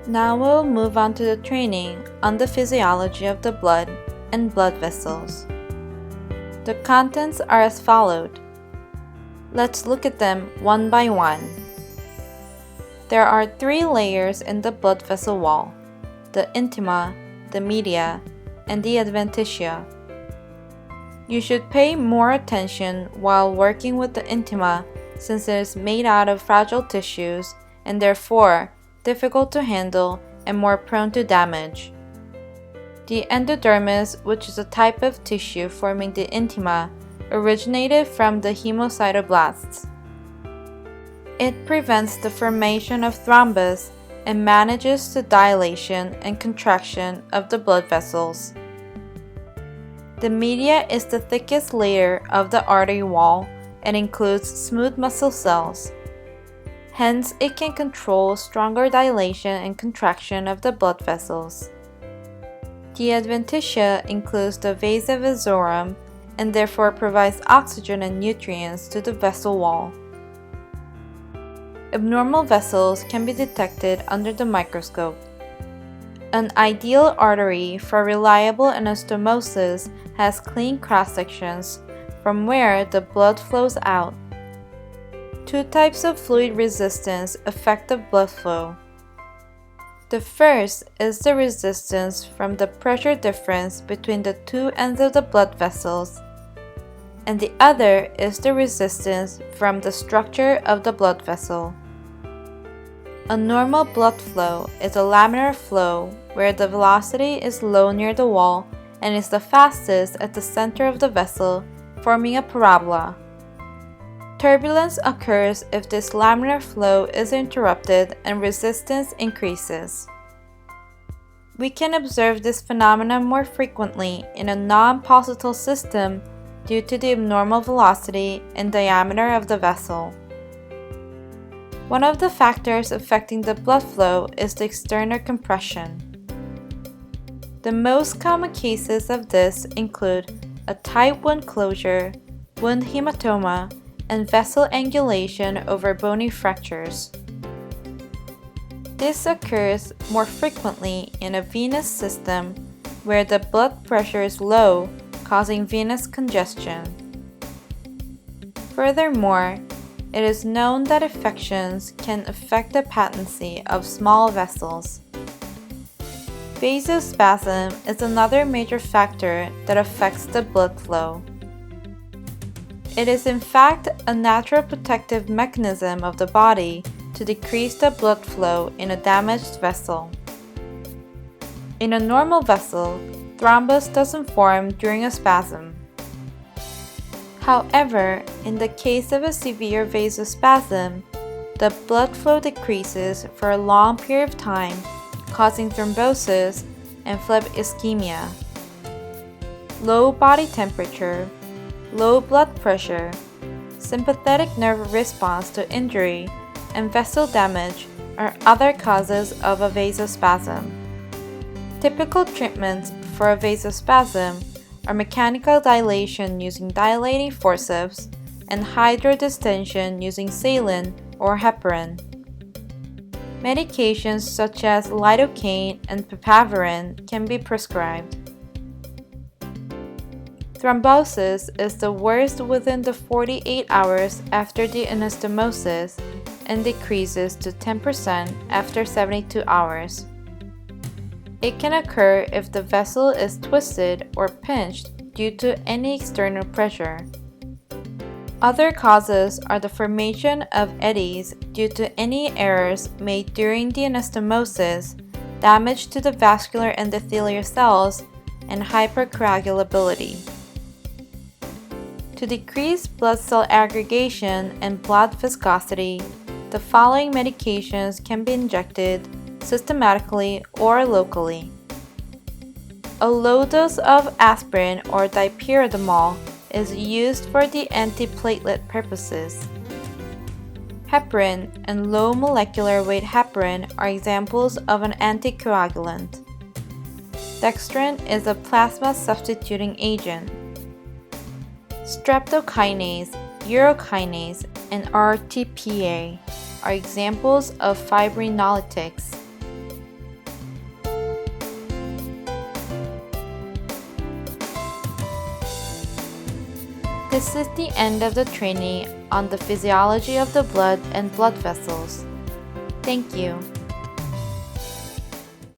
Now we'll move on to the training on the physiology of the blood and blood vessels. The contents are as followed. Let's look at them one by one. There are 3 layers in the blood vessel wall: the intima, the media, and the adventitia. You should pay more attention while working with the intima since it is made out of fragile tissues and therefore difficult to handle and more prone to damage. The endodermis, which is a type of tissue forming the intima, originated from the hemocytoblasts. It prevents the formation of thrombus and manages the dilation and contraction of the blood vessels. The media is the thickest layer of the artery wall and includes smooth muscle cells. Hence, it can control stronger dilation and contraction of the blood vessels. The adventitia includes the vasa vasorum and therefore provides oxygen and nutrients to the vessel wall. Abnormal vessels can be detected under the microscope. An ideal artery for reliable anastomosis has clean cross-sections from where the blood flows out. 2 types of fluid resistance affect the blood flow. The first is the resistance from the pressure difference between the 2 ends of the blood vessels, and the other is the resistance from the structure of the blood vessel. A normal blood flow is a laminar flow where the velocity is low near the wall and is the fastest at the center of the vessel, forming a parabola. Turbulence occurs if this laminar flow is interrupted and resistance increases. We can observe this phenomenon more frequently in a non-pulsatile system due to the abnormal velocity and diameter of the vessel. One of the factors affecting the blood flow is the external compression. The most common cases of this include a tight wound closure, wound hematoma, and vessel angulation over bony fractures. This occurs more frequently in a venous system where the blood pressure is low, causing venous congestion. Furthermore, it is known that infections can affect the patency of small vessels. Vasospasm is another major factor that affects the blood flow. It is in fact a natural protective mechanism of the body to decrease the blood flow in a damaged vessel. In a normal vessel, thrombus doesn't form during a spasm. However, in the case of a severe vasospasm, the blood flow decreases for a long period of time, causing thrombosis and phlebic ischemia. Low body temperature, low blood pressure, sympathetic nerve response to injury, and vessel damage are other causes of a vasospasm. Typical treatments for a vasospasm are mechanical dilation using dilating forceps and hydrodistension using saline or heparin. Medications such as lidocaine and piperacin can be prescribed. Thrombosis is the worst within the 48 hours after the anastomosis and decreases to 10% after 72 hours. It can occur if the vessel is twisted or pinched due to any external pressure. Other causes are the formation of eddies due to any errors made during the anastomosis, damage to the vascular endothelial cells, and hypercoagulability. To decrease blood cell aggregation and blood viscosity, the following medications can be injected systematically or locally. A low dose of aspirin or dipyridamole is used for the antiplatelet purposes. Heparin and low molecular weight heparin are examples of an anticoagulant. Dextrin is a plasma substituting agent. Streptokinase, urokinase, and RTPA are examples of fibrinolytics. This is the end of the training on the physiology of the blood and blood vessels. Thank you.